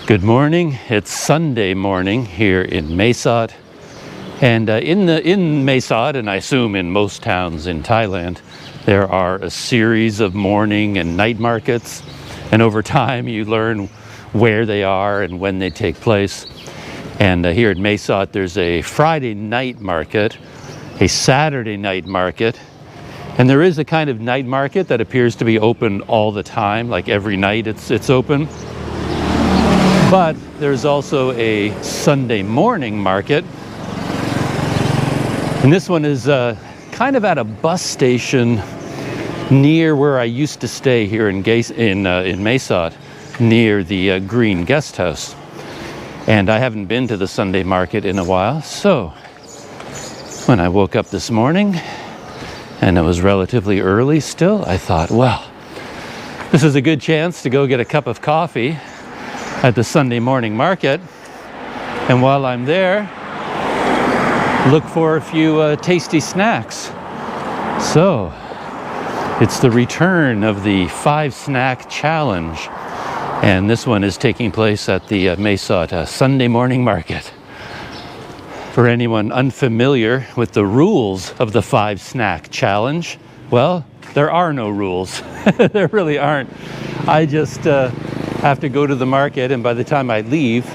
Good morning. It's Sunday morning here in Mae Sot. And in Mae Sot, and I assume in most towns in Thailand, there are a series of morning and night markets. And over time, you learn where they are and when they take place. And here at Mae Sot, there's a Friday night market, a Saturday night market, and there is a kind of night market that appears to be open all the time, like every night it's open. But there's also a Sunday morning market, and this one is kind of at a bus station near where I used to stay here in Mae Sot, near the Green Guest House. And I haven't been to the Sunday market in a while, so when I woke up this morning, and it was relatively early still, I thought, well, this is a good chance to go get a cup of coffee at the Sunday morning market, and while I'm there, look for a few tasty snacks. So it's the return of the 5 snack challenge, and this one is taking place at the Mae Sot Sunday morning market. For anyone unfamiliar with the rules of the 5 snack challenge, well, there are no rules. There really aren't. I just have to go to the market, and by the time I leave,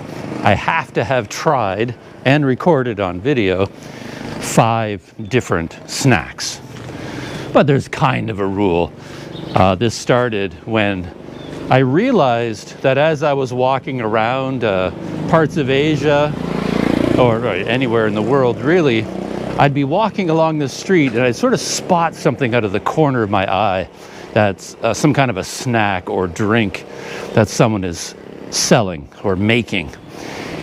I have to have tried and recorded on video 5 different snacks. But there's kind of a rule. This started when I realized that as I was walking around parts of Asia, or anywhere in the world really, I'd be walking along the street and I'd sort of spot something out of the corner of my eye that's some kind of a snack or drink that someone is selling or making.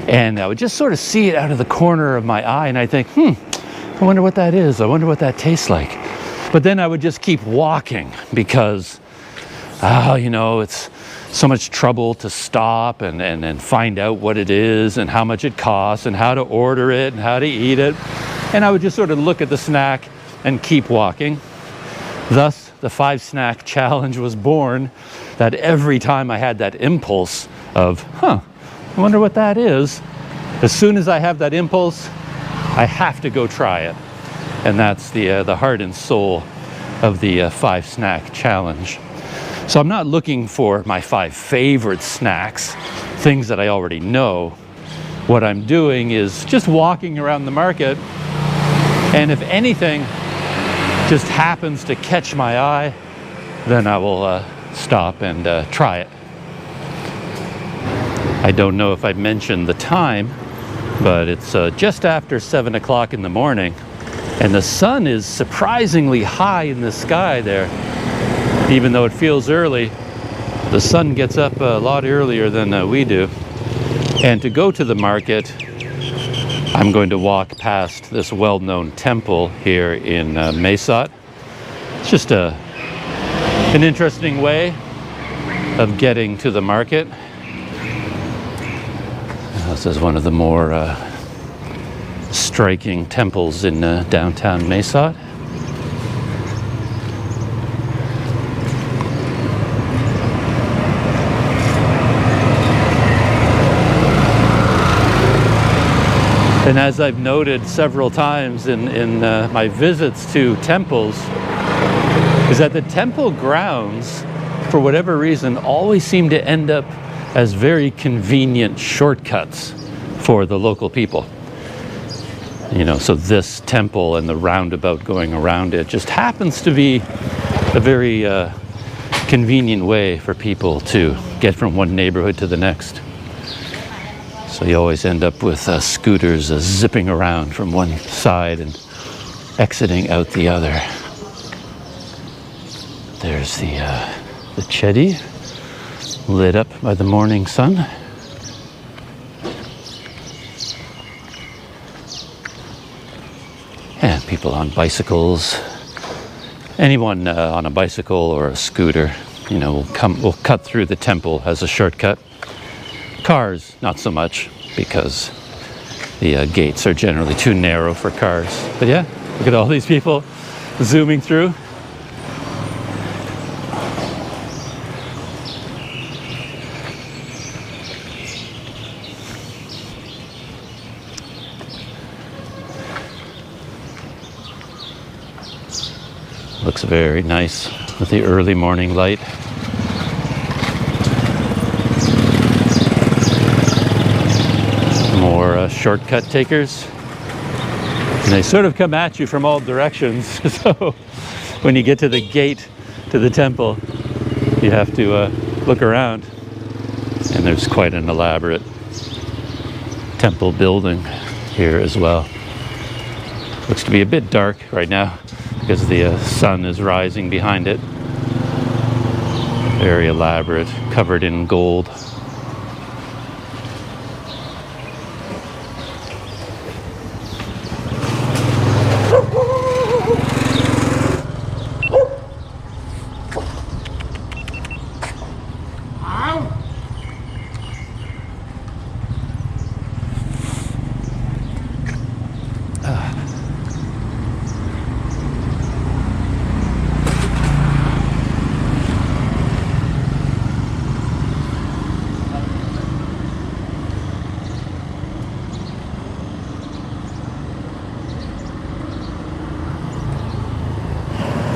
And I would just sort of see it out of the corner of my eye, and I'd think, I wonder what that is. I wonder what that tastes like. But then I would just keep walking because, it's so much trouble to stop and find out what it is and how much it costs and how to order it and how to eat it. And I would just sort of look at the snack and keep walking. Thus, the 5 snack challenge was born, that every time I had that impulse of, I wonder what that is, as soon as I have that impulse, I have to go try it. And that's the heart and soul of the 5 snack challenge. So I'm not looking for my 5 favorite snacks, things that I already know. What I'm doing is just walking around the market, and if anything just happens to catch my eye, then I will stop and try it. I don't know if I mentioned the time, but it's just after 7 o'clock in the morning, and the sun is surprisingly high in the sky there. Even though it feels early, the sun gets up a lot earlier than we do. And to go to the market, I'm going to walk past this well-known temple here in Mae Sot. It's just an interesting way of getting to the market. This is one of the more striking temples in downtown Mae Sot. And as I've noted several times in my visits to temples, is that the temple grounds, for whatever reason, always seem to end up as very convenient shortcuts for the local people. So this temple and the roundabout going around it just happens to be a very convenient way for people to get from one neighborhood to the next. So you always end up with scooters zipping around from one side and exiting out the other. There's the Chedi, lit up by the morning sun. And people on bicycles. Anyone on a bicycle or a scooter, will cut through the temple as a shortcut. Cars, not so much, because the gates are generally too narrow for cars. But yeah, look at all these people zooming through. Looks very nice with the early morning light. More shortcut takers. And they sort of come at you from all directions. So when you get to the gate to the temple, you have to look around. And there's quite an elaborate temple building here as well. Looks to be a bit dark right now because the sun is rising behind it. Very elaborate, covered in gold.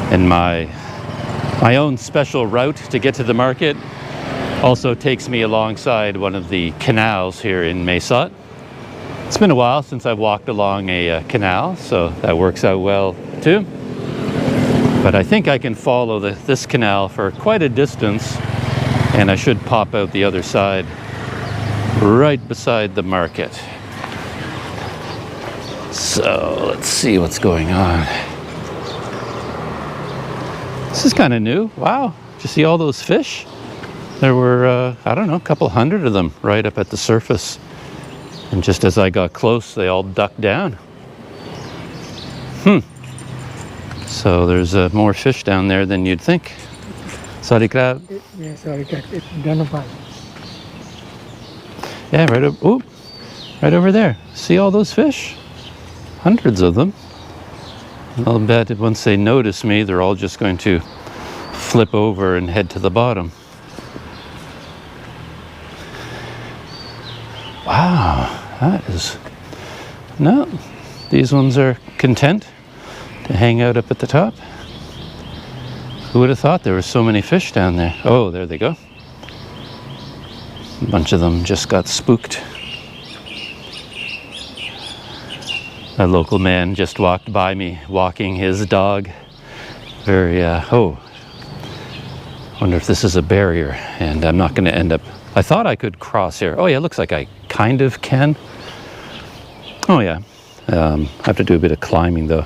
And my own special route to get to the market also takes me alongside one of the canals here in Mae Sot. It's been a while since I've walked along a canal, so that works out well too. But I think I can follow this canal for quite a distance, and I should pop out the other side right beside the market. So let's see what's going on. This is kind of new. Wow, did you see all those fish? There were, I don't know, a couple hundred of them right up at the surface. And just as I got close, they all ducked down. So there's more fish down there than you'd think. Sorry, crab. Yeah, sorry, crab. It's done. Yeah, right over there. See all those fish? Hundreds of them. I'll bet once they notice me, they're all just going to flip over and head to the bottom. Wow, that is... No, these ones are content to hang out up at the top. Who would have thought there were so many fish down there? Oh, there they go. A bunch of them just got spooked. A local man just walked by me walking his dog. Very, wonder if this is a barrier, and I'm not going to end up... I thought I could cross here. Oh yeah, looks like I kind of can. Oh yeah, I have to do a bit of climbing though.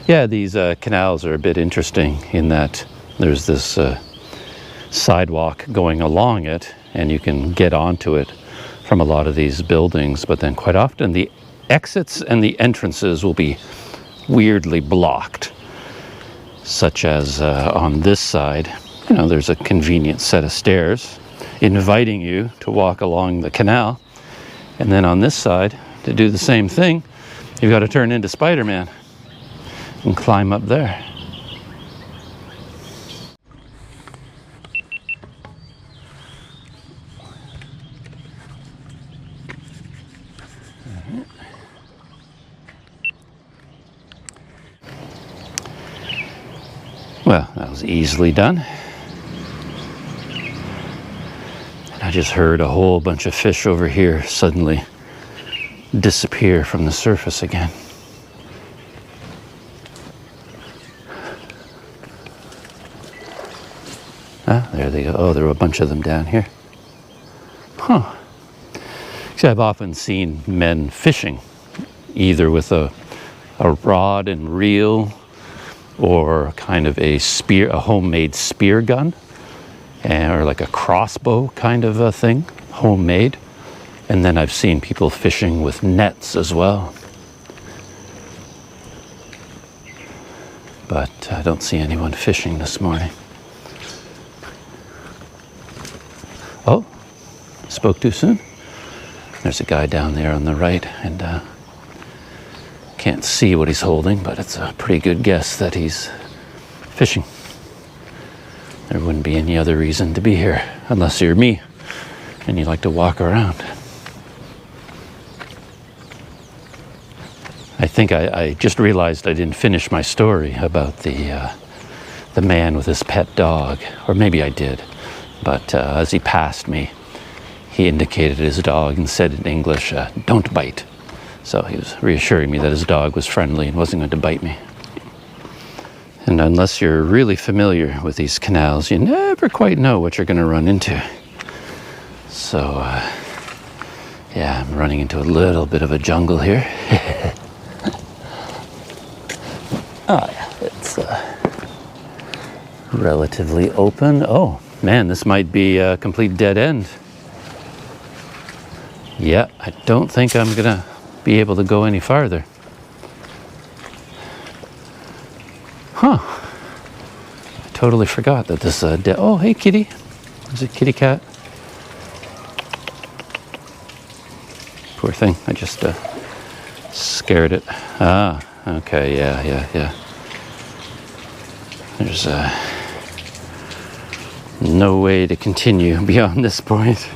Yeah, these canals are a bit interesting in that there's this sidewalk going along it, and you can get onto it from a lot of these buildings, but then quite often the exits and the entrances will be weirdly blocked, such as on this side. You know, there's a convenient set of stairs inviting you to walk along the canal, and then on this side, to do the same thing, you've got to turn into Spider-Man and climb up there. Well, that was easily done. And I just heard a whole bunch of fish over here suddenly disappear from the surface again. Ah, there they go. Oh, there were a bunch of them down here. Huh. See, I've often seen men fishing, either with a rod and reel, or kind of a spear, a homemade spear gun, or like a crossbow kind of a thing, homemade. And then I've seen people fishing with nets as well. But I don't see anyone fishing this morning. Oh, spoke too soon. There's a guy down there on the right, and can't see what he's holding, but it's a pretty good guess that he's fishing. There wouldn't be any other reason to be here unless you're me and you like to walk around. I think I just realized I didn't finish my story about the the man with his pet dog, or maybe I did, but as he passed me, he indicated his dog and said in English, "Don't bite." So he was reassuring me that his dog was friendly and wasn't going to bite me. And unless you're really familiar with these canals, you never quite know what you're going to run into. So, yeah, I'm running into a little bit of a jungle here. Oh, yeah, it's relatively open. Oh, man, this might be a complete dead end. Yeah, I don't think I'm going to be able to go any farther. Huh. I totally forgot that this oh, hey, kitty. There's a kitty cat. Poor thing. I just scared it. Ah, okay. Yeah. There's no way to continue beyond this point.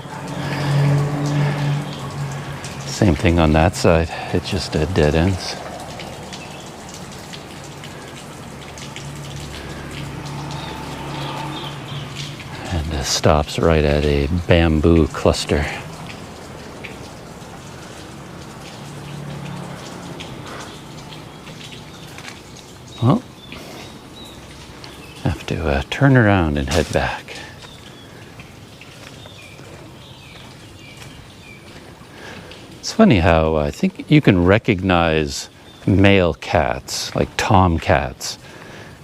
Same thing on that side. It's just dead ends. And stops right at a bamboo cluster. Well, have to turn around and head back. It's funny how I think you can recognize male cats, like tomcats,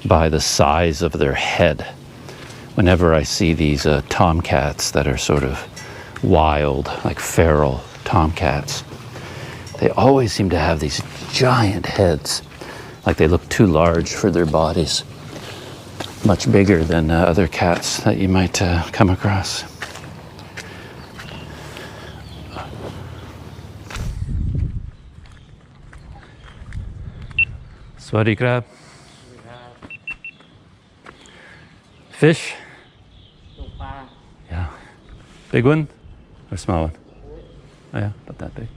by the size of their head. Whenever I see these tomcats that are sort of wild, like feral tomcats, they always seem to have these giant heads, like they look too large for their bodies, much bigger than other cats that you might come across. Swaddy crab. Fish? Yeah. Big one or small one? Oh yeah, not that big.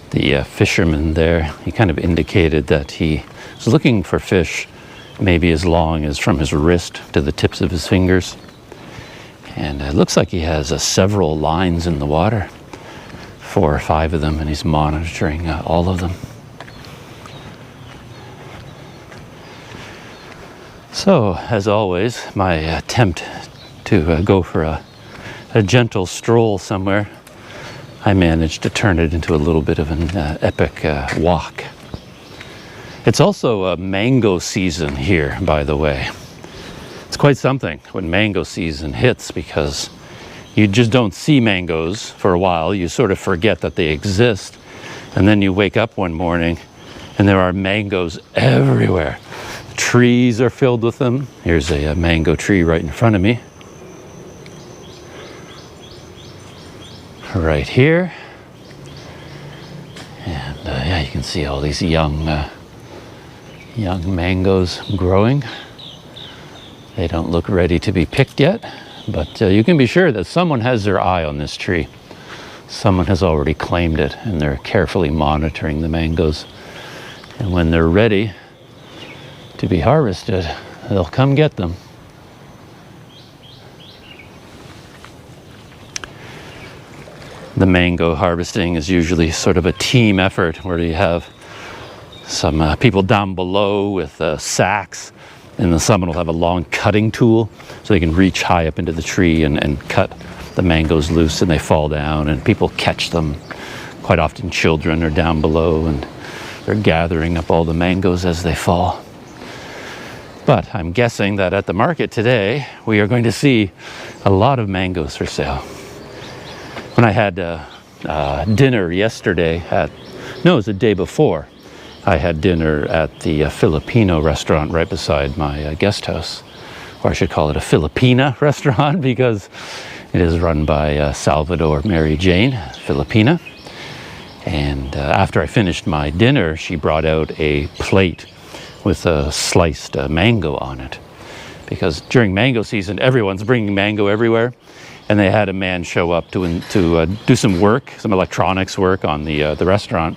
The fisherman there, he kind of indicated that he was looking for fish maybe as long as from his wrist to the tips of his fingers. And it looks like he has several lines in the water, 4 or 5 of them, and he's monitoring all of them. So, as always, my attempt to go for a gentle stroll somewhere, I managed to turn it into a little bit of an epic walk. It's also mango season here, by the way. It's quite something when mango season hits, because you just don't see mangoes for a while. You sort of forget that they exist, and then you wake up one morning and there are mangoes everywhere. Trees are filled with them. Here's a mango tree right in front of me. Right here. And yeah, you can see all these young mangoes growing. They don't look ready to be picked yet, but you can be sure that someone has their eye on this tree. Someone has already claimed it, and they're carefully monitoring the mangoes. And when they're ready to be harvested, they'll come get them. The mango harvesting is usually sort of a team effort, where you have some people down below with sacks, and then someone will have a long cutting tool so they can reach high up into the tree and cut the mangoes loose, and they fall down and people catch them. Quite often children are down below and they're gathering up all the mangoes as they fall. But I'm guessing that at the market today, we are going to see a lot of mangoes for sale. When I had dinner yesterday it was the day before, I had dinner at the Filipino restaurant right beside my guest house. Or I should call it a Filipina restaurant, because it is run by Salvador Mary Jane, Filipina. And after I finished my dinner, she brought out a plate with a sliced mango on it, because during mango season everyone's bringing mango everywhere, and they had a man show up to do some work, some electronics work on the restaurant,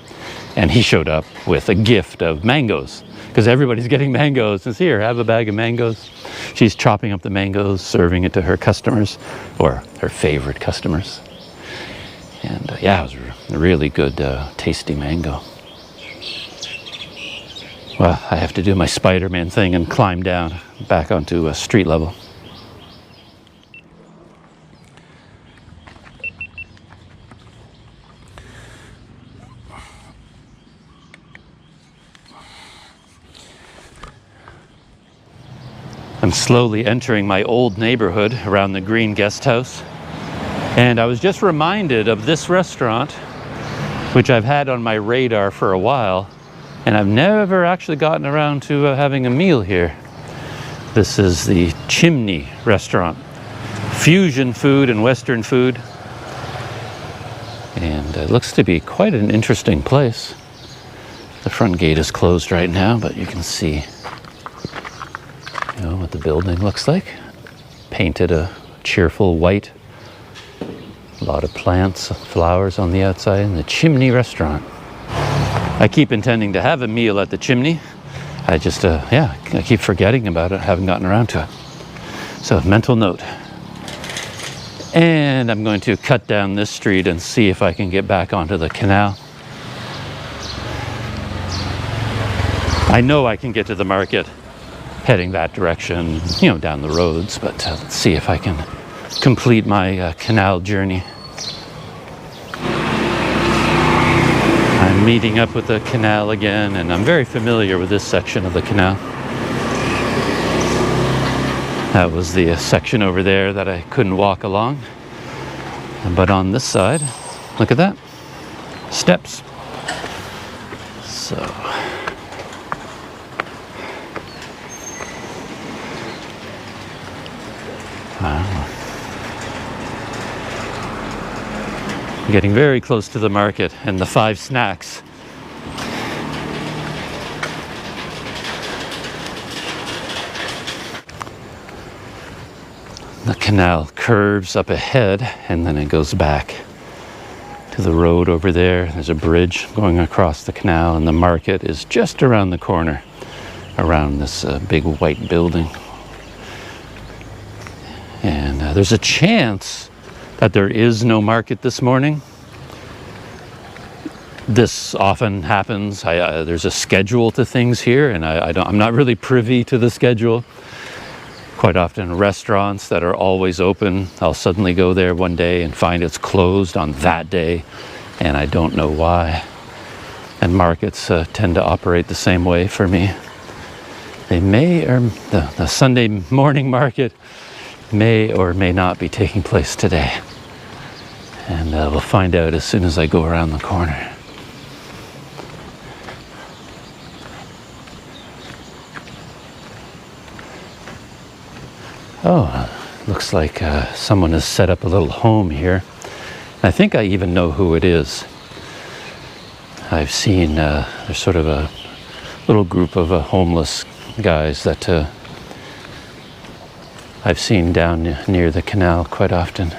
and he showed up with a gift of mangoes, because everybody's getting mangoes. It's here, have a bag of mangoes. She's chopping up the mangoes, serving it to her customers, or her favorite customers. And yeah, it was a really good, tasty mango. Well, I have to do my Spider-Man thing and climb down back onto street level. I'm slowly entering my old neighborhood around the green guest house. And I was just reminded of this restaurant, which I've had on my radar for a while, and I've never actually gotten around to having a meal here. This is the Chimney restaurant. Fusion food and Western food. And it looks to be quite an interesting place. The front gate is closed right now, but you can see what the building looks like. Painted a cheerful white. A lot of plants, flowers on the outside, and the Chimney restaurant. I keep intending to have a meal at the Chimney. I just, I keep forgetting about it. I haven't gotten around to it. So, mental note. And I'm going to cut down this street and see if I can get back onto the canal. I know I can get to the market heading that direction, down the roads, but let's see if I can complete my canal journey. I'm meeting up with the canal again, and I'm very familiar with this section of the canal. That was the section over there that I couldn't walk along. But on this side, look at that, steps. So getting very close to the market and the 5 snacks. The canal curves up ahead and then it goes back to the road over there. There's a bridge going across the canal, and the market is just around the corner, around this big white building. And there's a chance that there is no market this morning. This often happens. There's a schedule to things here, and I'm not really privy to the schedule. Quite often restaurants that are always open, I'll suddenly go there one day and find it's closed on that day, and I don't know why. And markets tend to operate the same way for me. They may, or the Sunday morning market may or may not be taking place today. And we'll find out as soon as I go around the corner. Oh, looks like someone has set up a little home here. I think I even know who it is. I've seen there's sort of a little group of homeless guys that I've seen down near the canal quite often.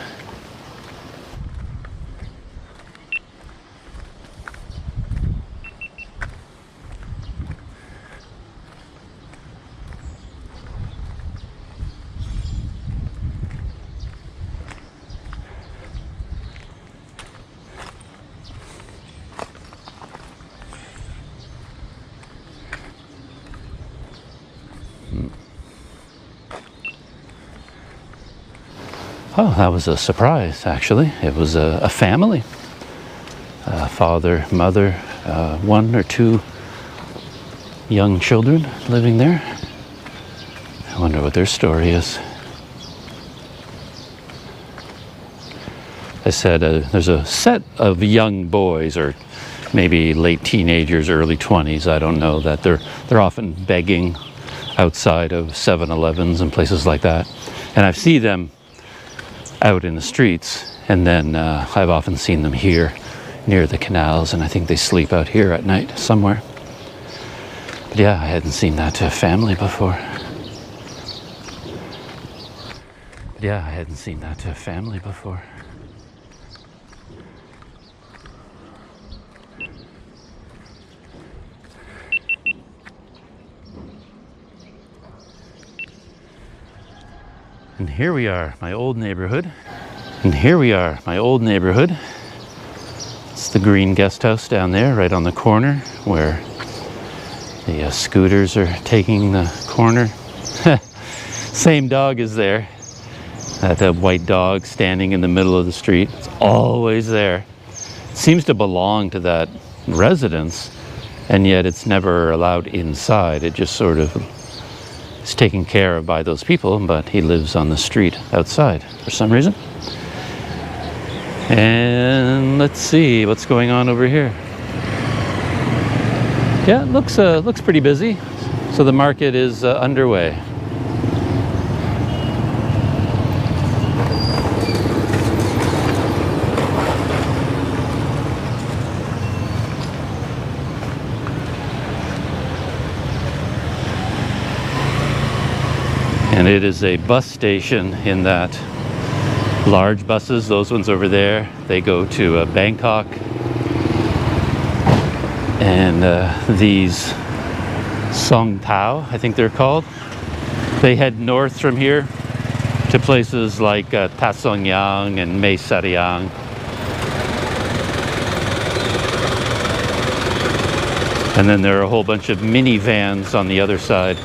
Oh, that was a surprise, actually. It was a family. Father, mother, 1 or 2 young children living there. I wonder what their story is. I said there's a set of young boys, or maybe late teenagers, early 20s, I don't know, that they're often begging outside of 7-Elevens and places like that. And I see them out in the streets, and then I've often seen them here near the canals, and I think they sleep out here at night somewhere. But yeah, I hadn't seen that family before. And here we are, my old neighborhood. And here we are, my old neighborhood. It's the green guest house down there, right on the corner, where the scooters are taking the corner. Same dog is there. That white dog standing in the middle of the street. It's always there. It seems to belong to that residence, and yet it's never allowed inside. It just sort of is taken care of by those people, but he lives on the street outside for some reason. And let's see what's going on over here. Yeah, it looks pretty busy. So the market is underway. And it is a bus station in that large buses, those ones over there, they go to Bangkok. And these Song Tao, I think they're called, they head north from here to places like Ta Song Yang and Mae Sot Canals. And then there are a whole bunch of minivans on the other side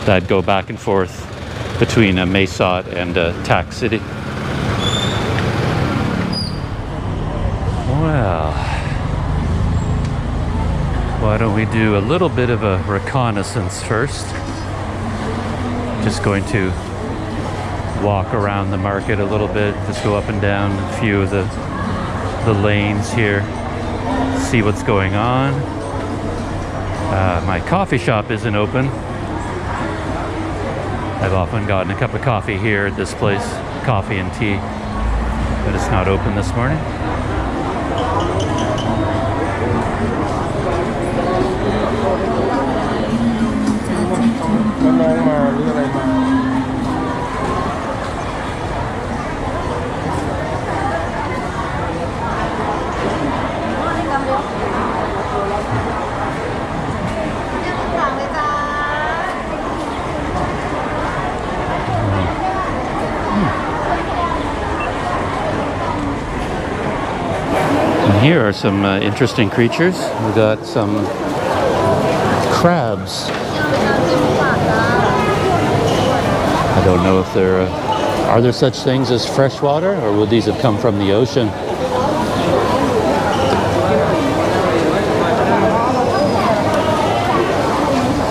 that go back and forth between Mae Sot and Tak City. Well, why don't we do a little bit of a reconnaissance first? Just going to walk around the market a little bit, just go up and down a few of the lanes here, see what's going on. My coffee shop isn't open. I've often gotten a cup of coffee here at this place, coffee and tea, but it's not open this morning. Here are some interesting creatures. We've got some crabs. I don't know if there are there such things as freshwater, or would these have come from the ocean?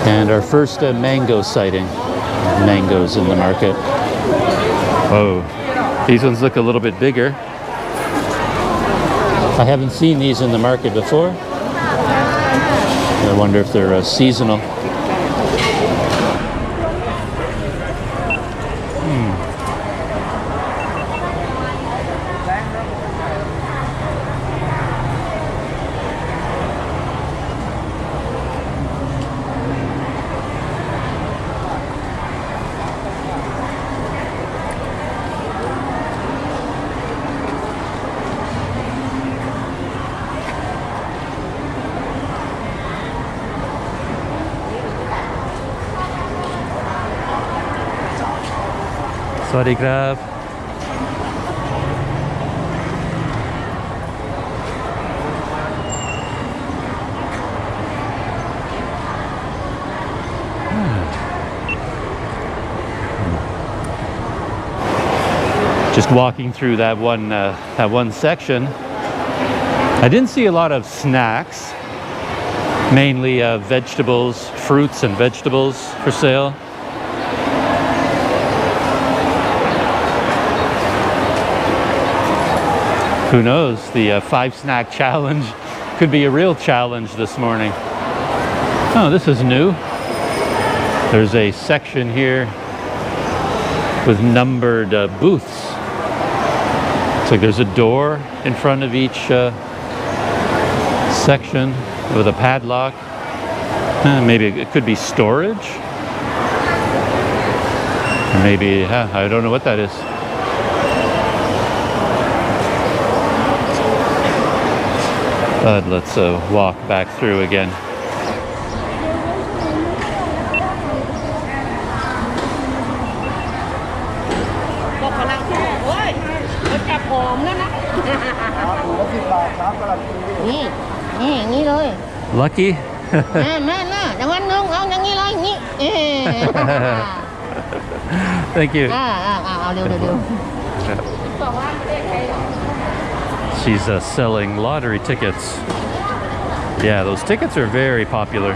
And our first mango sighting. Mangoes in the market. Oh, these ones look a little bit bigger. I haven't seen these in the market before. I wonder if they're seasonal. Sorry, grab. Just walking through that one section, I didn't see a lot of snacks, mainly vegetables, fruits and vegetables for sale. Who knows, the 5-snack challenge could be a real challenge this morning. Oh, this is new. There's a section here with numbered booths. It's like there's a door in front of each section with a padlock. Maybe it could be storage. Or maybe, I don't know what that is. But let's walk back through again. จะผอมแล้วนะ ถุงละ10 บาทครับกระหล่ำปี นี่อย่างนี้เลย Lucky? แม่น่ะอย่างนั้นนึงเอาอย่างนี้เลยอย่างนี้ Thank you. เอาเร็วบอกว่าไม่ได้ใคร She's selling lottery tickets. Yeah, those tickets are very popular.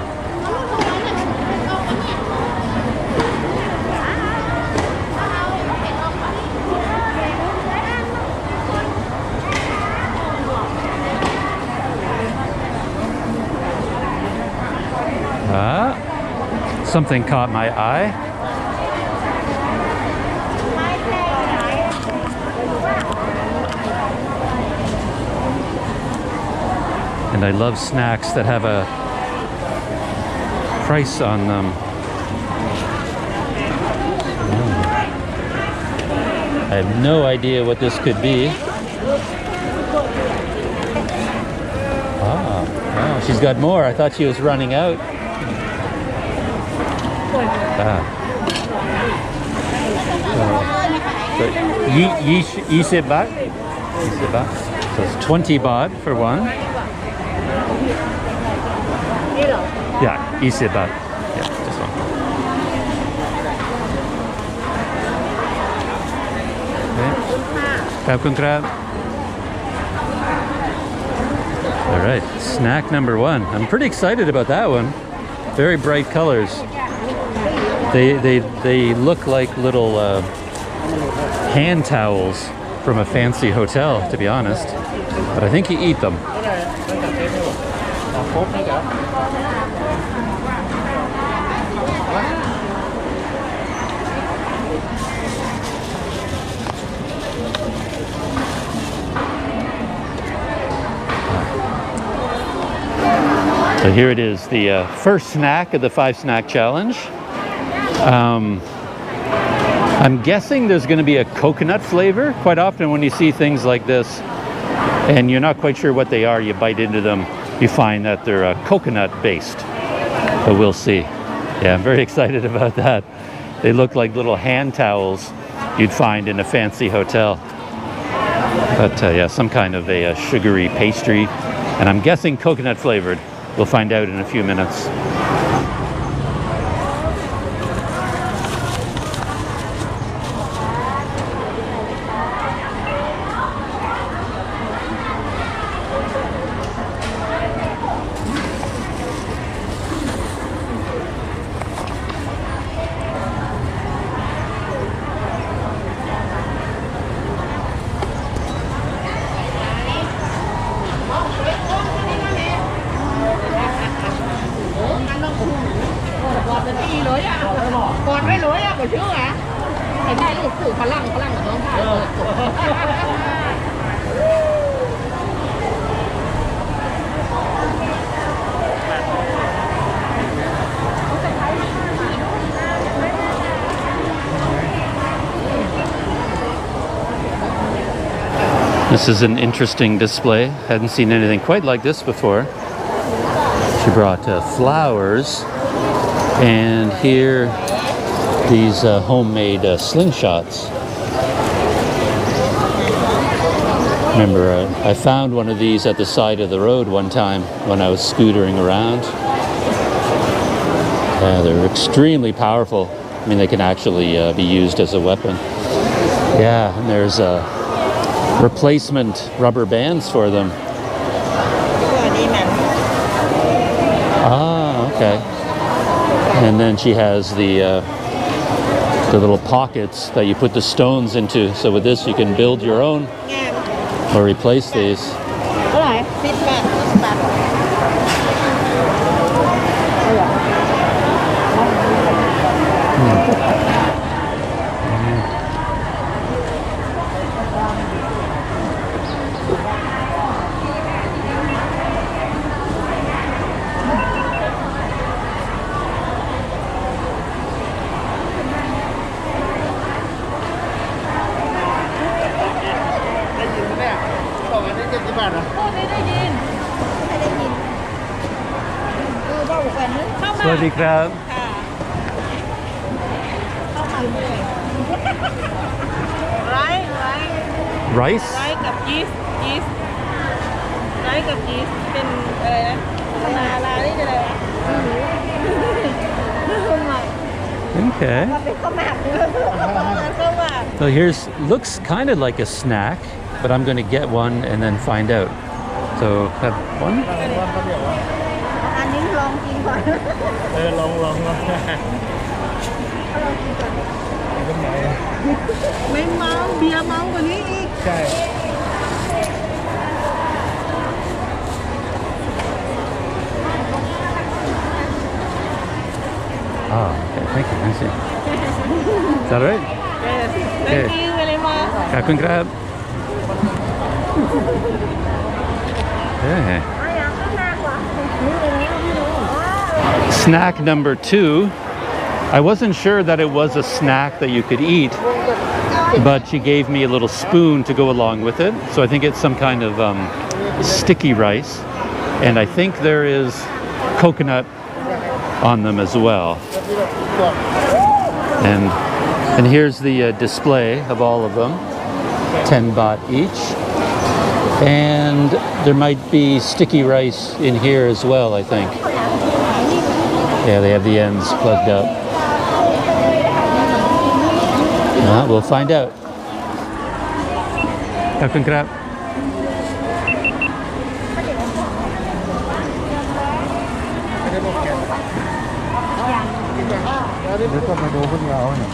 Something caught my eye. And I love snacks that have a price on them. I have no idea what this could be. Wow, she's got more. I thought she was running out. So 20 baht. So it's 20 baht for one. Yeah, 20 baht. Yeah, this one. Okay. All right, snack number one. I'm pretty excited about that one. Very bright colors. They look like little hand towels from a fancy hotel, to be honest. But I think you eat them. So here it is, the first snack of the 5 snack challenge. I'm guessing there's going to be a coconut flavor. Quite often when you see things like this and you're not quite sure what they are, you bite into them, you find that they're coconut based. But we'll see. Yeah, I'm very excited about that. They look like little hand towels you'd find in a fancy hotel. But yeah, some kind of a sugary pastry. And I'm guessing coconut flavored. We'll find out in a few minutes. This is an interesting display. Hadn't seen anything quite like this before. She brought flowers, and here these homemade slingshots. Remember, I found one of these at the side of the road one time when I was scootering around. They're extremely powerful. I mean, they can actually be used as a weapon. Yeah, and there's replacement rubber bands for them. Ah, okay. And then she has the little pockets that you put the stones into. So with this, you can build your own or replace these. Crab. Rice? ไรซ์กับชีสไรซ์กับชีสเป็นอะไรนะลานี่จะอะไรวะข้าวหมาก Okay. เป็นข้าวหมากข้าวหมาก So here's, looks kind of like a snack, but I'm going to get one and then find out. So have one? อันนี้ลองกินก่อน ลอง ไม่เมาเบียร์เมากว่านี้อีก ใช่ Oh, okay. Thank you. Nice. Is that all right? thank you very much Captain Crab. Okay. Snack number 2. I wasn't sure that it was a snack that you could eat, but she gave me a little spoon to go along with it. So I think it's some kind of sticky rice. And I think there is coconut on them as well. And here's the display of all of them. 10 baht each. And there might be sticky rice in here as well, I think. Yeah, they have the ends plugged up. We'll find out. Captain Crab. แล้วนี่ก็มาดูพวกเราเนี่ย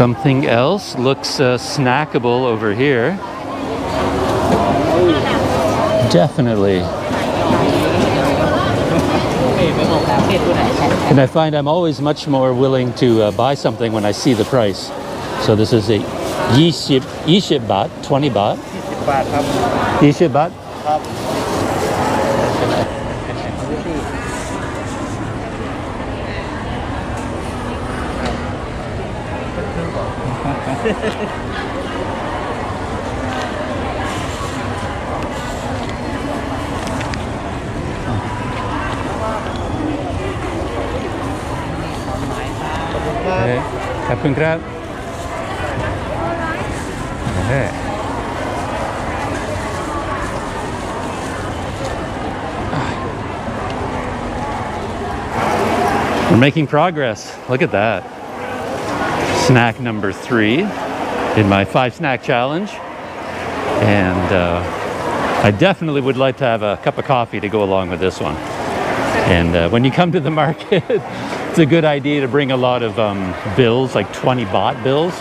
Something else looks snackable over here. Definitely. And I find I'm always much more willing to buy something when I see the price. So this is a 20 baht, 20 baht. บาทครับ 20 baht. ครับ Okay. Captain Crab. Okay. We're making progress. Look at that. Snack number 3 in my 5 snack challenge. And I definitely would like to have a cup of coffee to go along with this one. And when you come to the market, it's a good idea to bring a lot of bills, like 20 baht bills,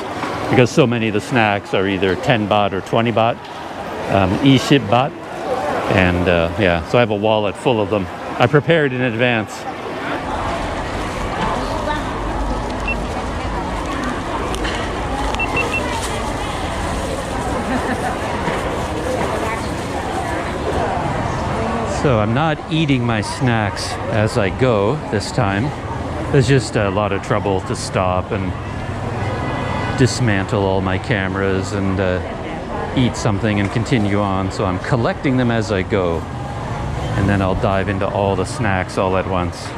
because so many of the snacks are either 10 baht or 20 baht, 20 baht. And yeah, so I have a wallet full of them. I prepared in advance. So I'm not eating my snacks as I go this time. There's just a lot of trouble to stop and dismantle all my cameras and eat something and continue on. So I'm collecting them as I go. And then I'll dive into all the snacks all at once.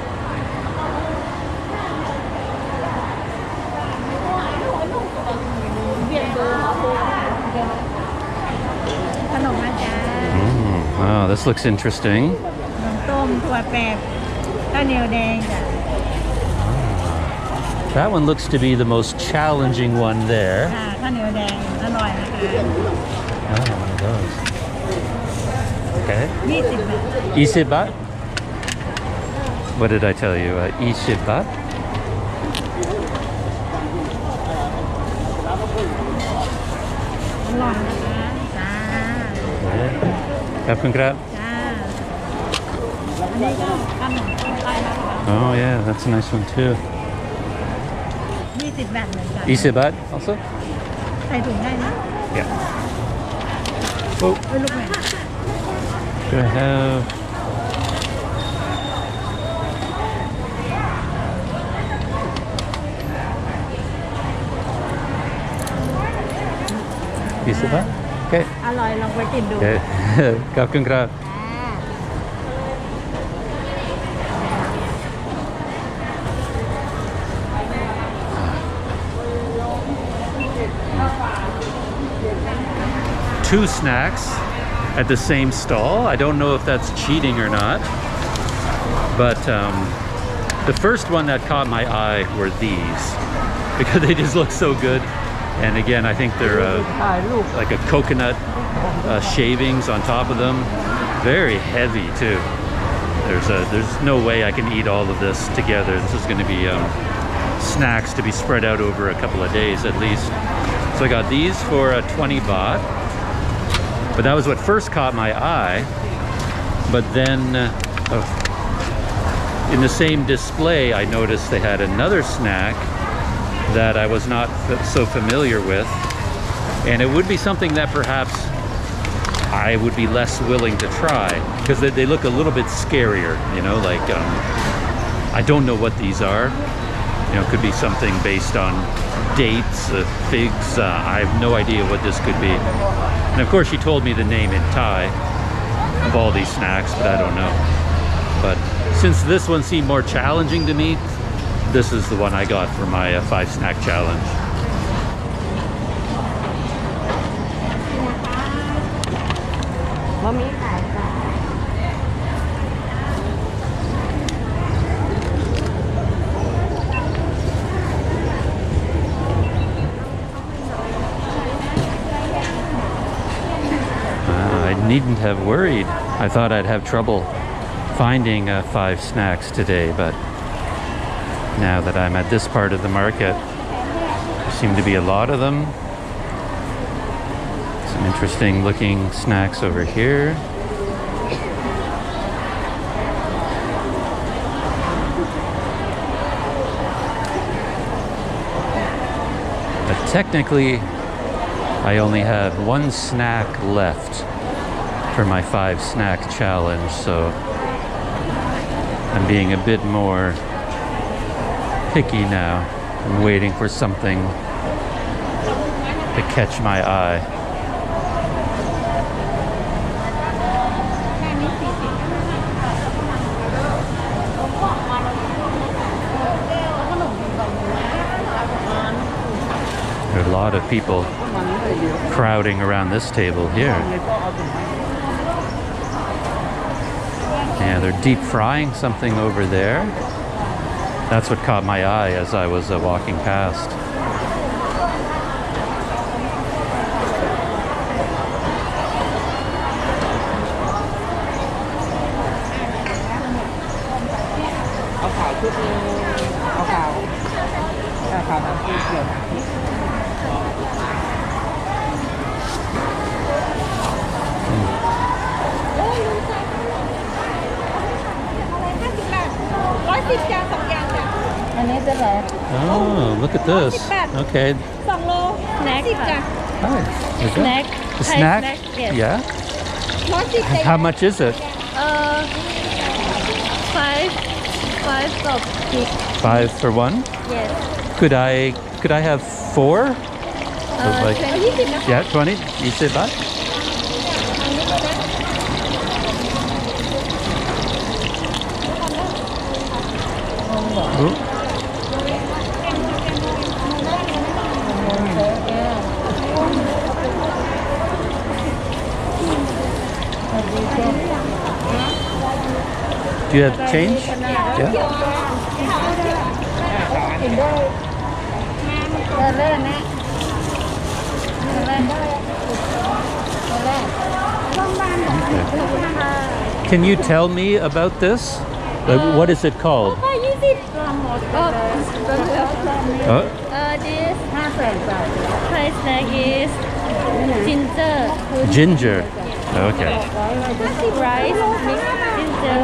Oh, this looks interesting. ต้มถั่วแปบข้าวเหนียวแดงจ้ะ That one looks to be the most challenging one there. ค่ะข้าวเหนียวแดงอร่อยนะคะ Oh, one of those. Okay. 20 บาท 20 baht? What did I tell you? 20 baht? อร่อยนะคะจ้า Captain Crab? จ้าอันนี้ก็ขนมต้มไก่นะคะ Oh yeah, that's a nice one too. 20 บาทเหมือนกัน 20 baht also? ใส่ถุงได้นะ Yeah. Oh, ไม่ลูกแม่ do I have... $20 baht? Okay. อร่อยลองไปกินดู Okay. ขอบคุณครับ 2 snacks at the same stall. I don't know if that's cheating or not, but the first one that caught my eye were these because they just look so good. And again, I think they're like a coconut shavings on top of them. Very heavy too. There's no way I can eat all of this together. This is going to be snacks to be spread out over a couple of days at least. So I got these for 20 baht. But that was what first caught my eye. But then in the same display, I noticed they had another snack that I was not so familiar with. And it would be something that perhaps I would be less willing to try because they look a little bit scarier, you know, like I don't know what these are. You know, it could be something based on dates, figs. I have no idea what this could be. And of course she told me the name in Thai of all these snacks, but I don't know. But since this one seemed more challenging to me, this is the one I got for my 5 snack challenge. I needn't have worried. I thought I'd have trouble finding 5 snacks today, but now that I'm at this part of the market, there seem to be a lot of them. Some interesting looking snacks over here. But technically, I only have 1 snack left for my 5 snack challenge, so I'm being a bit more picky now. I'm waiting for something to catch my eye. There are a lot of people crowding around this table here. Yeah, they're deep frying something over there. That's what caught my eye as I was walking past. Oh, look at this. Okay. Snack. Hi. Is Snack. that a snack? Yes. Yeah. How much is it? 5 for 1? Yes. Could I have 4? So like, yeah, 20. You say that? Ooh. Do you have change? Yeah. Okay. Can you tell me about this? Like, what is it called? Oh. This Thai snack is ginger. Ginger. Okay. Rice, mixed ginger,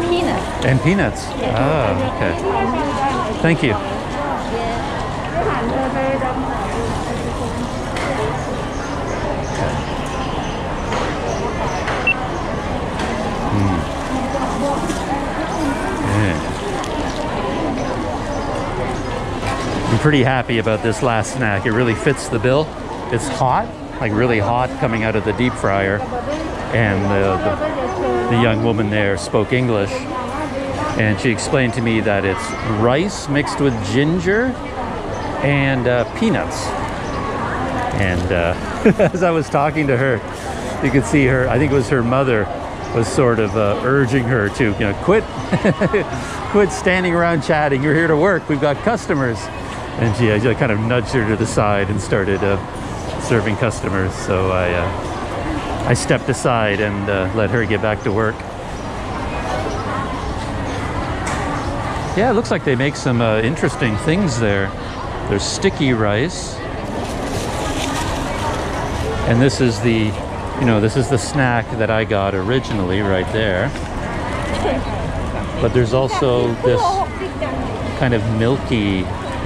peanuts. And peanuts. Ah, okay. Thank you. I'm pretty happy about this last snack. It really fits the bill. It's hot, like really hot, coming out of the deep fryer. And the young woman there spoke English, and she explained to me that it's rice mixed with ginger and peanuts. And as I was talking to her, you could see her, I think it was her mother, was sort of urging her to, you know, quit standing around chatting. You're here to work. We've got customers. And she kind of nudged her to the side and started serving customers. So I stepped aside and let her get back to work. Yeah, it looks like they make some interesting things there. There's sticky rice. And this is the, you know, this is the snack that I got originally right there. But there's also this kind of milky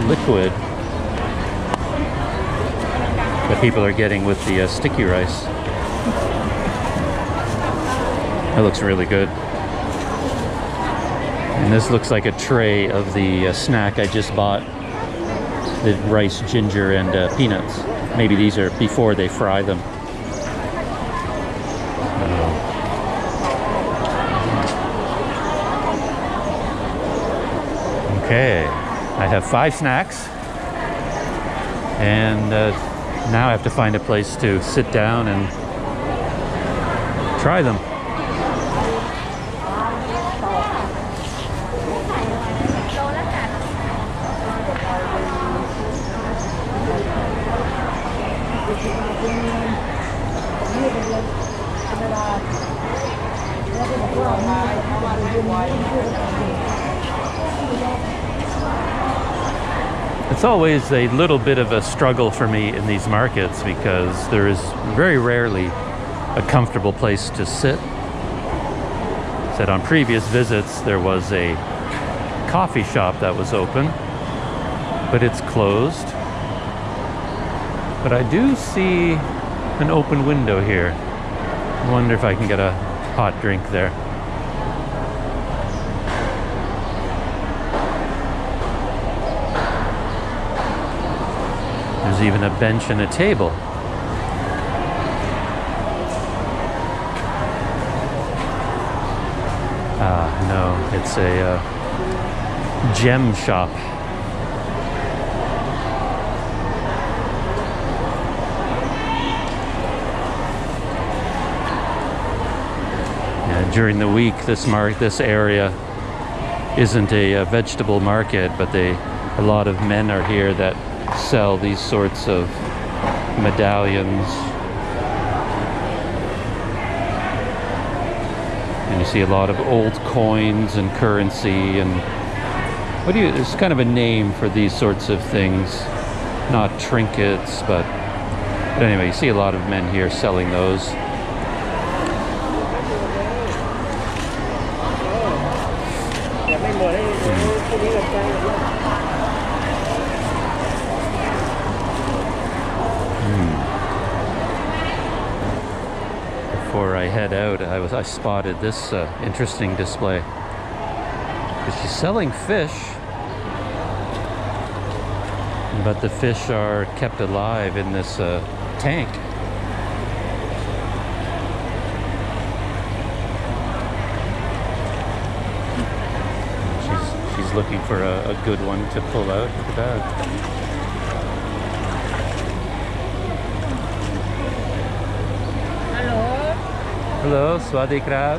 liquid that people are getting with the sticky rice. That looks really good. And this looks like a tray of the snack I just bought. The rice, ginger, and peanuts. Maybe these are before they fry them. Okay, I have 5 snacks, and now I have to find a place to sit down and try them. It's always a little bit of a struggle for me in these markets because there is very rarely a comfortable place to sit. Said on previous visits there was a coffee shop that was open, but it's closed. But I do see an open window here. I wonder if I can get a hot drink there. There's even a bench and a table. No, it's a gem shop. During the week, this area isn't a vegetable market, but a lot of men are here that sell these sorts of medallions. And you see a lot of old coins and currency, and it's kind of a name for these sorts of things, not trinkets, but anyway, you see a lot of men here selling those. Before I head out, I spotted this interesting display. She's selling fish, but the fish are kept alive in this tank. She's looking for a good one to pull out. Look at that. Hello, สวัสดีครับ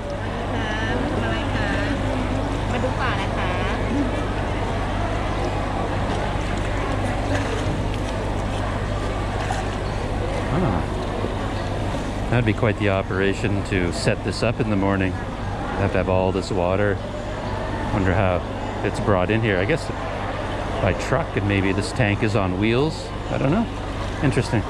มาดูป่านะคะ That'd be quite the operation to set this up in the morning. You have to have all this water. Wonder how it's brought in here. I guess by truck, and maybe this tank is on wheels. I don't know. Interesting.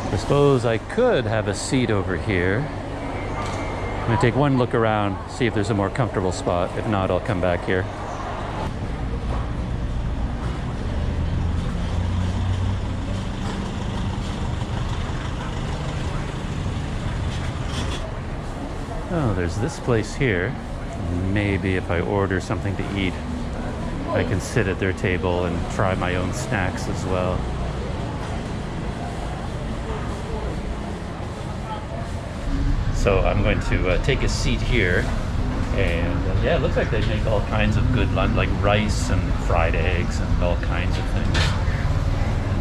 I suppose I could have a seat over here. I'm gonna take one look around, see if there's a more comfortable spot. If not, I'll come back here. Oh, there's this place here. maybe if I order something to eat, I can sit at their table and try my own snacks as well. So I'm going to take a seat here, and yeah, it looks like they make all kinds of good lunch, like rice and fried eggs and all kinds of things.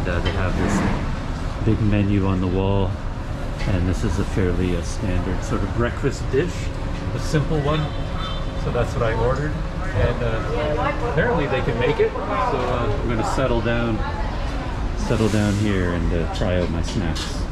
And they have this big menu on the wall, and this is a fairly standard sort of breakfast dish, a simple one. So that's what I ordered, and apparently they can make it. So I'm going to settle down here and try out my snacks.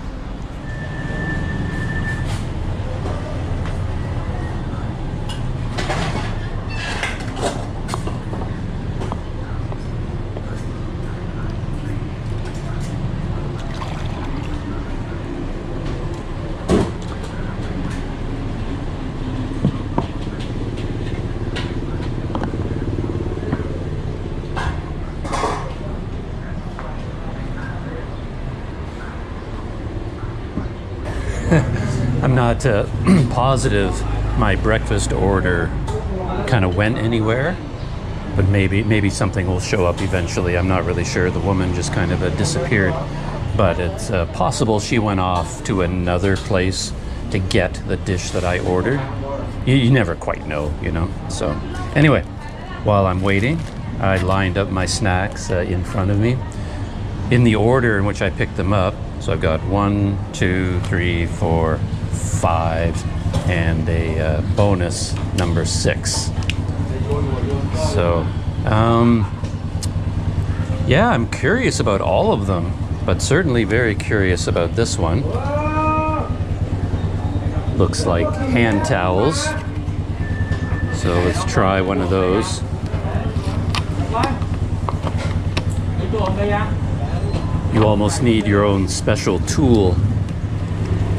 I'm not positive my breakfast order kind of went anywhere, but maybe something will show up eventually. I'm not really sure. The woman just kind of disappeared, but it's possible she went off to another place to get the dish that I ordered. You never quite know, you know. So anyway, while I'm waiting, I lined up my snacks in front of me in the order in which I picked them up. So I've got 1, 2, 3, 4, 5, and a bonus number 6. So, yeah, I'm curious about all of them, but certainly very curious about this one. Looks like hand towels. So let's try one of those. You almost need your own special tool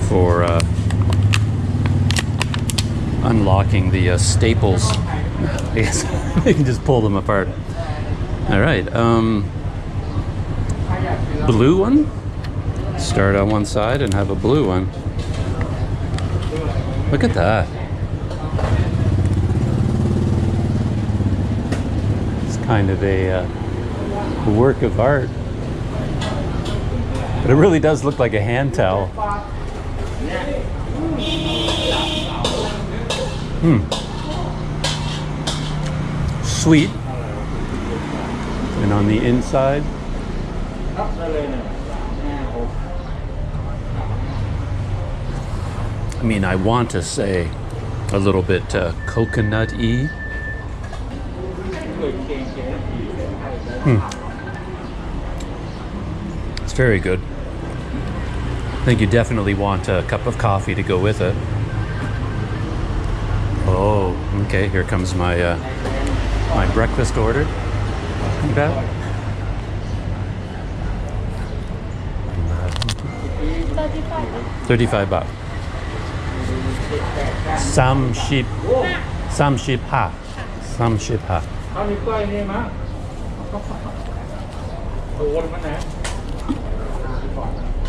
for unlocking the staples. I guess you can just pull them apart. All right, blue one. Start on one side and have a blue one. Look at that. It's kind of a work of art. But it really does look like a hand towel. Sweet. And on the inside, I mean, I want to say a little bit coconut-y. It's very good. I think you definitely want a cup of coffee to go with it. Oh, okay, here comes my my breakfast order. About 35 baht. 35.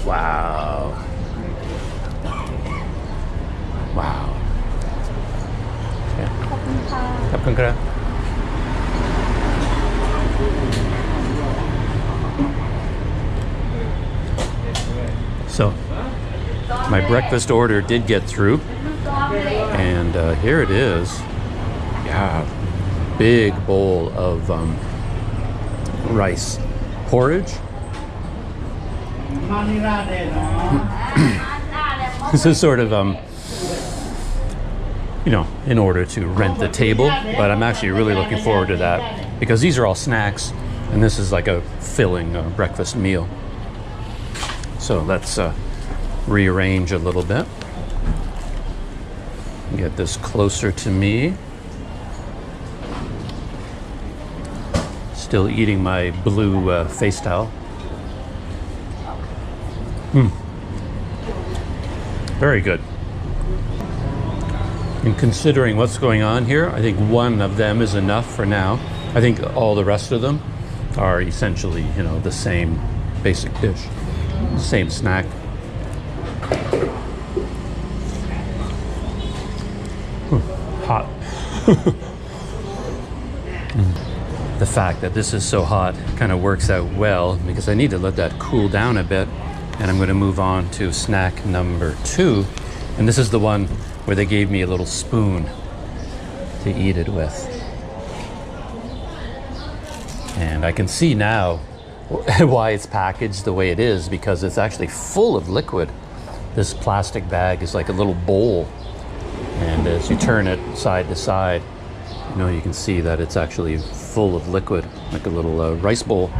Wow. Wow. Okay. So, my breakfast order did get through, and here it is. Yeah, big bowl of rice porridge. This is sort of, you know, in order to rent the table, but I'm actually really looking forward to that because these are all snacks, and this is like a filling breakfast meal. So let's rearrange a little bit. Get this closer to me. Still eating my blue face towel. Very good. And considering what's going on here, I think one of them is enough for now. I think all the rest of them are essentially, you know, the same basic dish, same snack. Hot. The fact that this is so hot kind of works out well because I need to let that cool down a bit. And I'm going to move on to snack number 2. And this is the one where they gave me a little spoon to eat it with. And I can see now why it's packaged the way it is, because it's actually full of liquid. This plastic bag is like a little bowl. And as you turn it side to side, you can see that it's actually full of liquid, like a little rice bowl.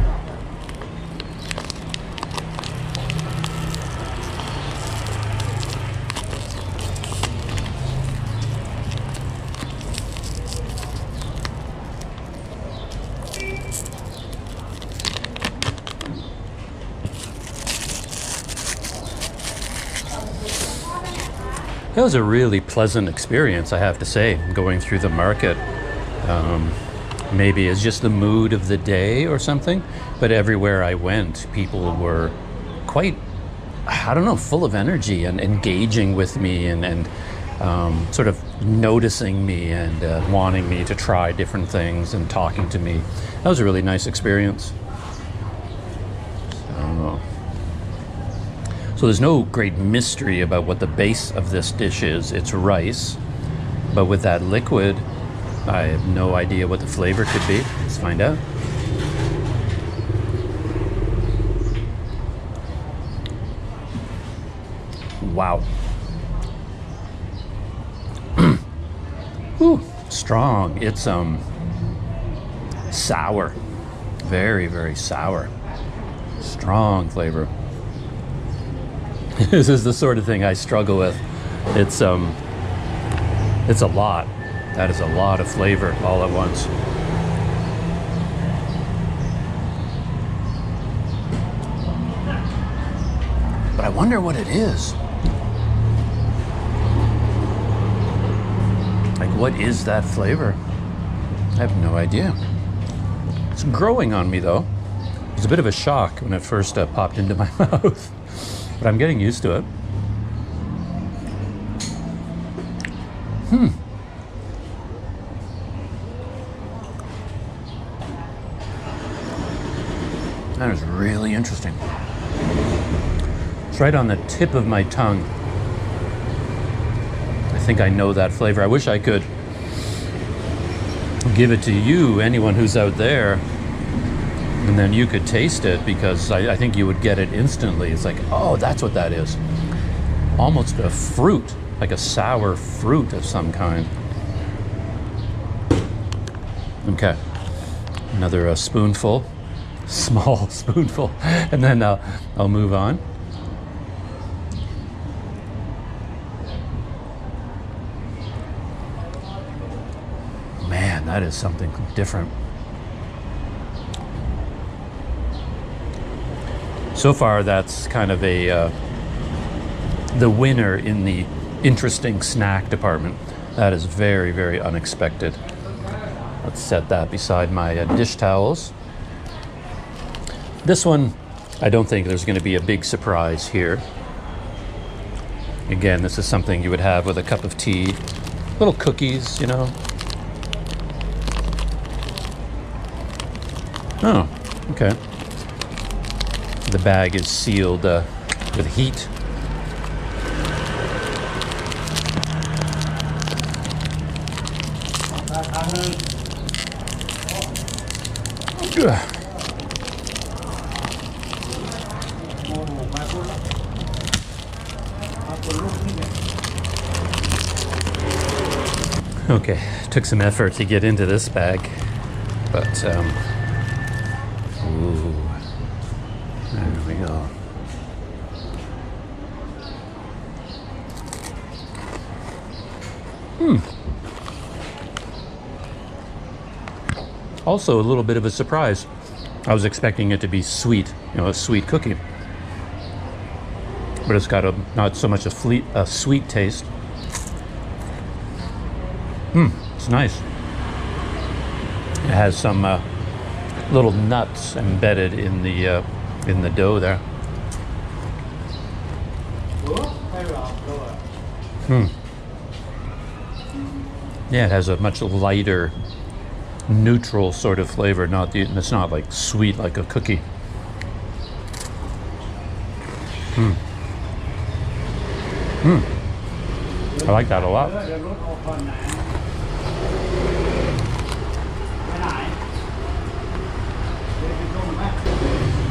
It was a really pleasant experience, I have to say, going through the market. Maybe it's just the mood of the day or something, but everywhere I went, people were quite, I don't know, full of energy and engaging with me and sort of noticing me and wanting me to try different things and talking to me. That was a really nice experience. So there's no great mystery about what the base of this dish is. It's rice, but with that liquid, I have no idea what the flavor could be. Let's find out. Wow. Ooh, strong. It's sour. Very, very sour. Strong flavor. This is the sort of thing I struggle with. It's a lot. That is a lot of flavor all at once. But I wonder what it is. Like, what is that flavor? I have no idea. It's growing on me, though. It was a bit of a shock when it first popped into my mouth. But I'm getting used to it. That is really interesting. It's right on the tip of my tongue. I think I know that flavor. I wish I could give it to you, anyone who's out there, and then you could taste it, because I think you would get it instantly. It's like, oh, that's what that is. Almost a fruit, like a sour fruit of some kind. Okay, another spoonful, small spoonful, and then I'll move on. Man, that is something different. So far, that's kind of the winner in the interesting snack department. That is very, very unexpected. Let's set that beside my dish towels. This one, I don't think there's going to be a big surprise here. Again, this is something you would have with a cup of tea. Little cookies, Oh, okay. The bag is sealed with heat. Okay, took some effort to get into this bag, but ooh, there we go. Also a little bit of a surprise. I was expecting it to be sweet, a sweet cookie. But it's got not so much a sweet taste. It's nice. It has some little nuts embedded in the dough there. Yeah, it has a much lighter, neutral sort of flavor. It's not like sweet like a cookie. I like that a lot.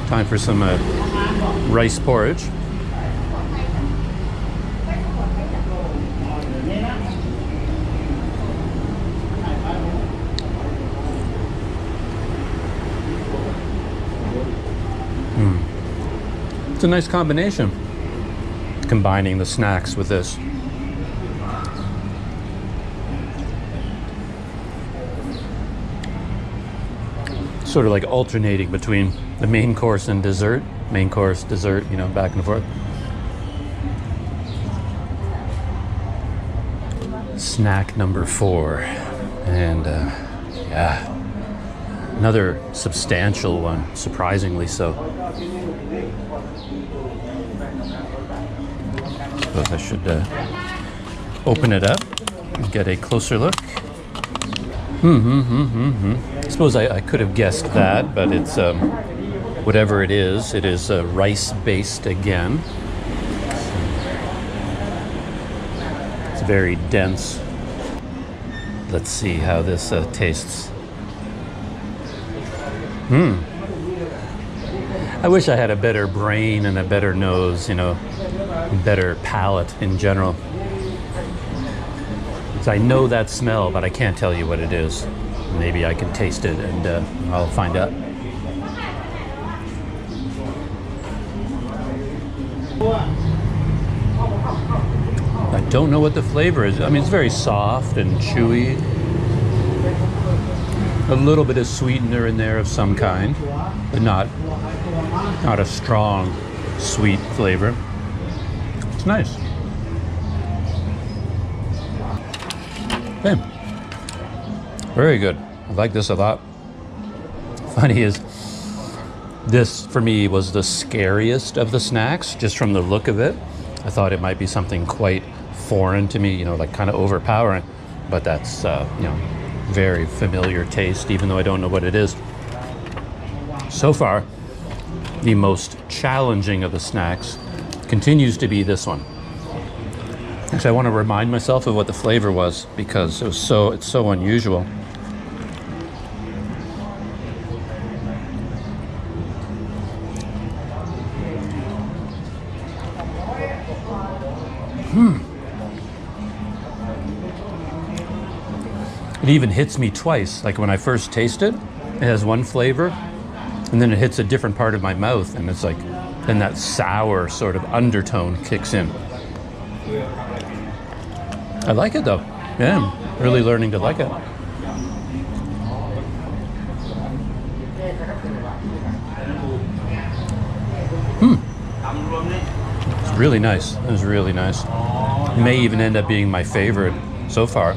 Time for some rice porridge. It's a nice combination, combining the snacks with this. Sort of like alternating between the main course and dessert. Main course, dessert, you know, back and forth. Snack number 4. And yeah, another substantial one, surprisingly so. Suppose I should open it up and get a closer look. I suppose I could have guessed that, but it's whatever it is rice-based again. It's very dense. Let's see how this tastes. I wish I had a better brain and a better nose, you know, better palate in general. So I know that smell, but I can't tell you what it is. Maybe I can taste it and I'll find out. I don't know what the flavor is. I mean, it's very soft and chewy. A little bit of sweetener in there of some kind, but not a strong sweet flavor. It's nice. Okay. Very good. I like this a lot. Funny is, this for me was the scariest of the snacks, just from the look of it. I thought it might be something quite foreign to me, you know, like kind of overpowering, but that's, you know, very familiar taste, even though I don't know what it is. So far, the most challenging of the snacks continues to be this one. Actually, I want to remind myself of what the flavor was because it's so unusual. It even hits me twice. Like when I first taste it, it has one flavor, and then it hits a different part of my mouth, and it's like, then that sour sort of undertone kicks in. I like it though. Yeah, I'm really learning to like it. It's really nice. It was really nice. It may even end up being my favorite so far.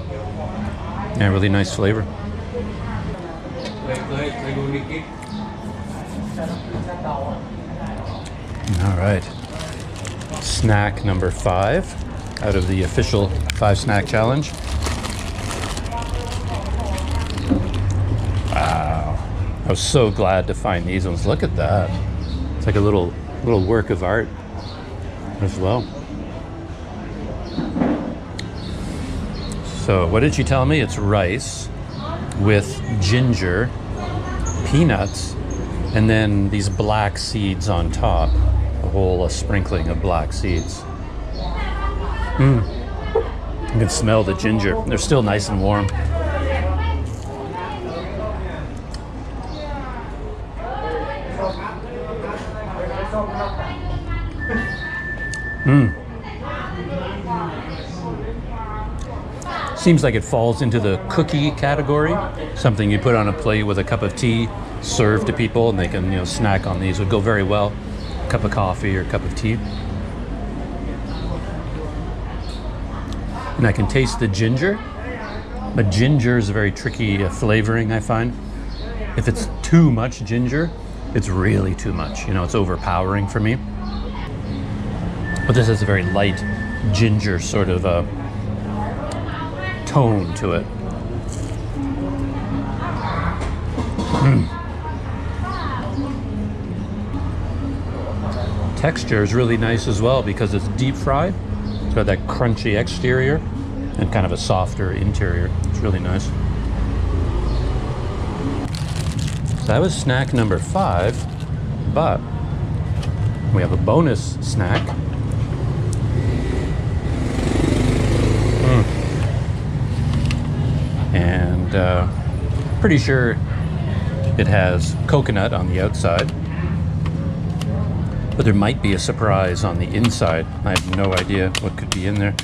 Yeah, really nice flavor. All right. Snack number 5 out of the official 5 snack challenge. Wow. I was so glad to find these ones. Look at that. It's like a little work of art as well. So what did she tell me? It's rice with ginger, peanuts, and then these black seeds on top. A whole sprinkling of black seeds. You can smell the ginger. They're still nice and warm. Seems like it falls into the cookie category. Something you put on a plate with a cup of tea, serve to people, and they can, you know, snack on these. Would go very well. A cup of coffee or a cup of tea. And I can taste the ginger, but ginger is a very tricky flavoring, I find. If it's too much ginger, it's really too much. You know, it's overpowering for me. But this has a very light ginger sort of tone to it. Texture is really nice as well because it's deep fried. It's got that crunchy exterior and kind of a softer interior. It's really nice. So that was snack number 5, but we have a bonus snack. And pretty sure it has coconut on the outside, but there might be a surprise on the inside. I have no idea what could be in there.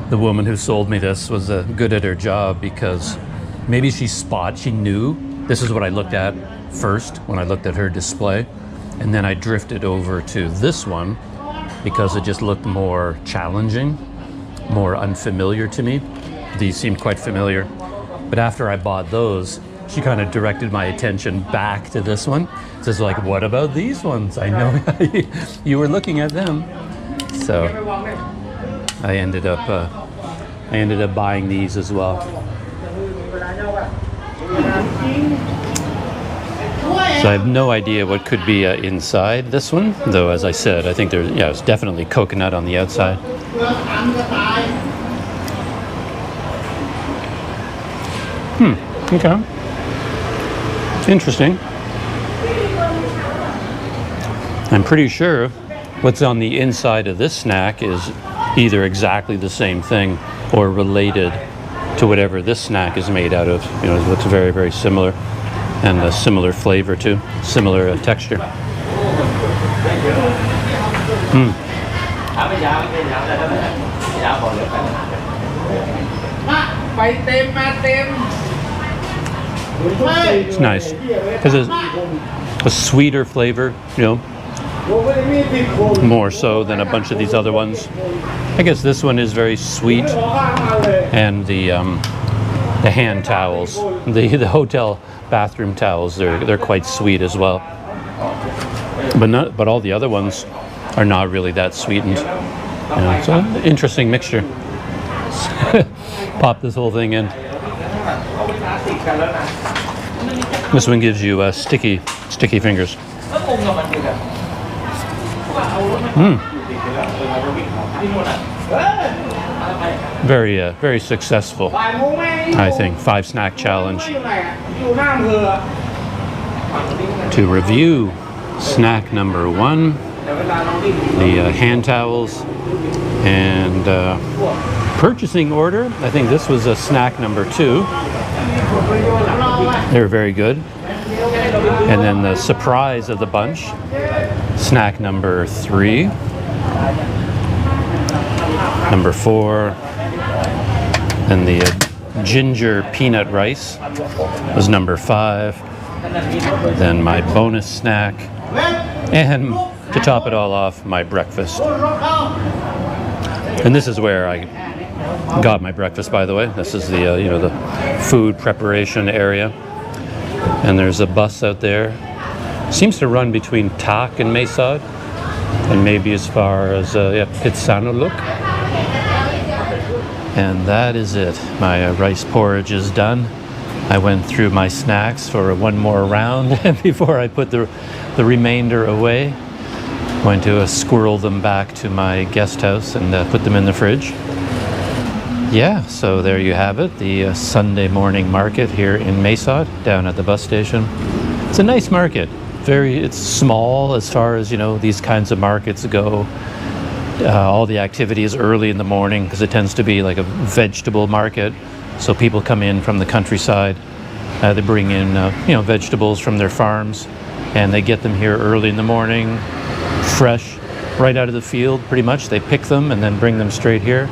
The woman who sold me this was good at her job because maybe she knew. This is what I looked at first when I looked at her display, and then I drifted over to this one because it just looked more challenging, more unfamiliar to me. These seemed quite familiar, but after I bought those, she kind of directed my attention back to this one. So it's like, what about these ones? I know you were looking at them. So I ended up buying these as well. So I have no idea what could be inside this one, though. As I said, I think it's definitely coconut on the outside. Okay. Interesting. I'm pretty sure what's on the inside of this snack is either exactly the same thing or related to whatever this snack is made out of. You know, it looks very, very similar, and a similar flavor too, similar texture. It's nice because it's a sweeter flavor, you know, more so than a bunch of these other ones. I guess this one is very sweet, and the hand towels, the hotel bathroom towels, they're quite sweet as well. But all the other ones are not really that sweetened. You know, it's an interesting mixture. Pop this whole thing in. This one gives you sticky fingers. Very successful, I think. 5 snack challenge. To review snack number 1, the hand towels, and purchasing order, I think this was a snack number 2. They were very good. And then the surprise of the bunch, snack number 3, number 4, and the ginger peanut rice was number 5. Then my bonus snack, and to top it all off, my breakfast. And this is where I got my breakfast, by the way. This is the the food preparation area, and there's a bus out there. Seems to run between Tak and Mae Sot, and maybe as far as Pitsanulok. And that is it. My rice porridge is done. I went through my snacks for one more round before I put the remainder away. Going to squirrel them back to my guest house and put them in the fridge. Yeah, so there you have it, the Sunday morning market here in Mae Sot, down at the bus station. It's a nice market. It's small as far as, these kinds of markets go. All the activity is early in the morning because it tends to be like a vegetable market. So people come in from the countryside. They bring in, vegetables from their farms, and they get them here early in the morning, fresh, right out of the field, pretty much. They pick them and then bring them straight here.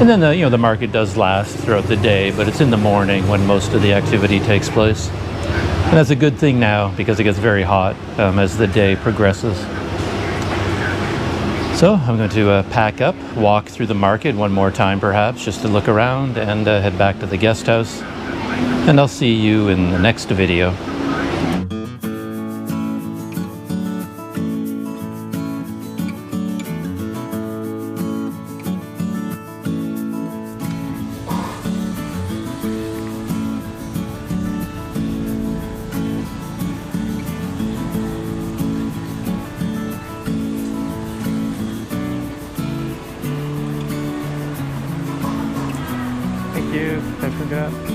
And then the market does last throughout the day, but it's in the morning when most of the activity takes place. And that's a good thing now because it gets very hot as the day progresses. So I'm going to pack up, walk through the market one more time perhaps, just to look around, and head back to the guest house. And I'll see you in the next video. ครับ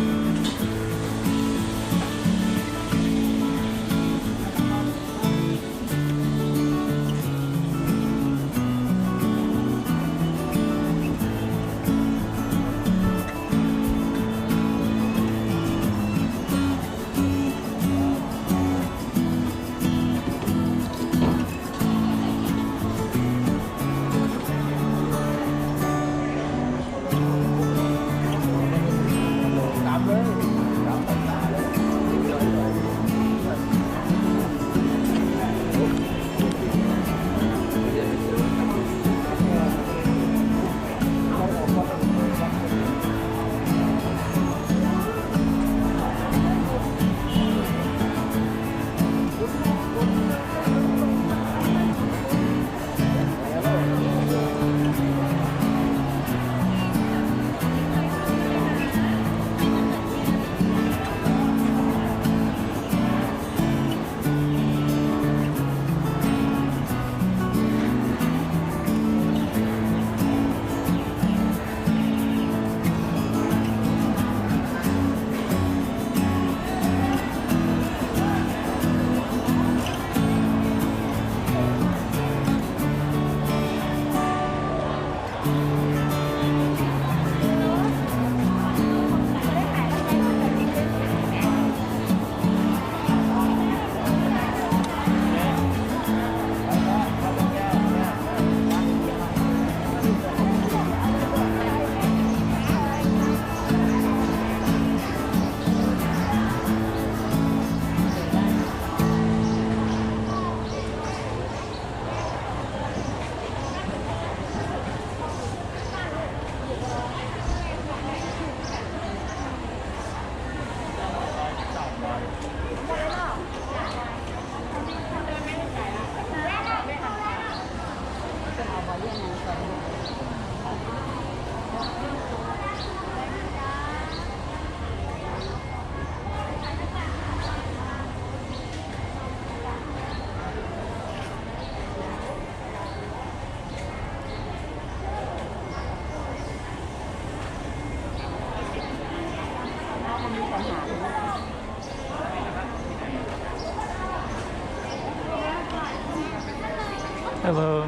Hello.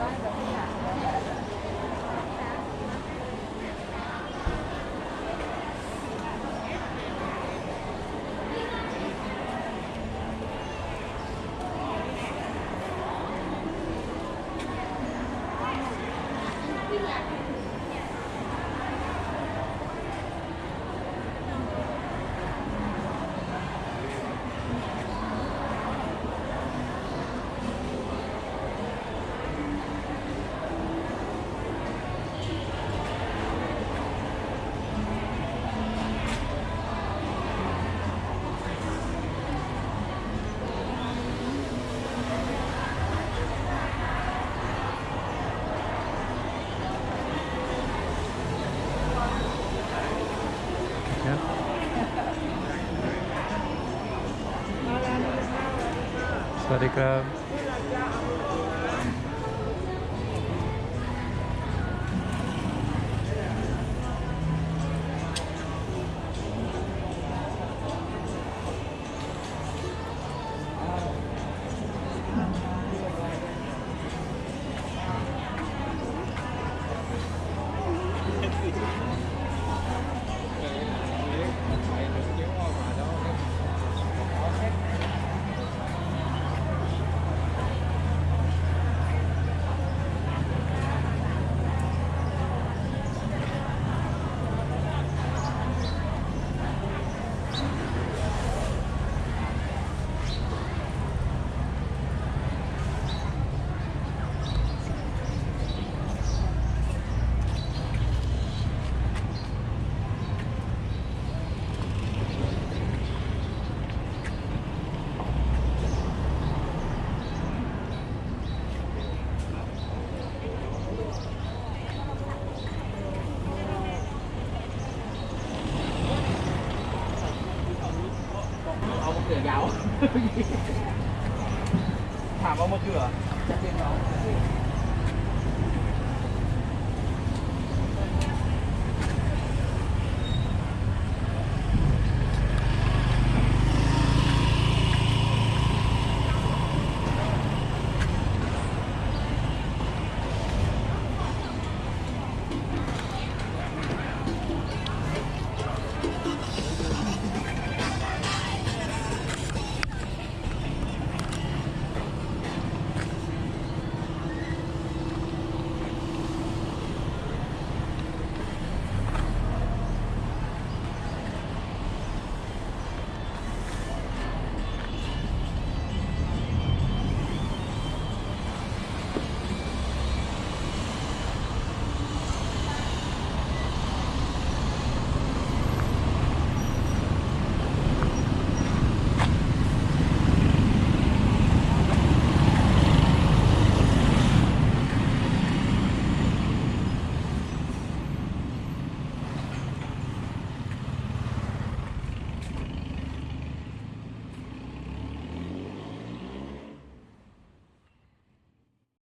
สวัสดีครับ เอามะเขือยาวถามเอามะเขือจะเป็นเรา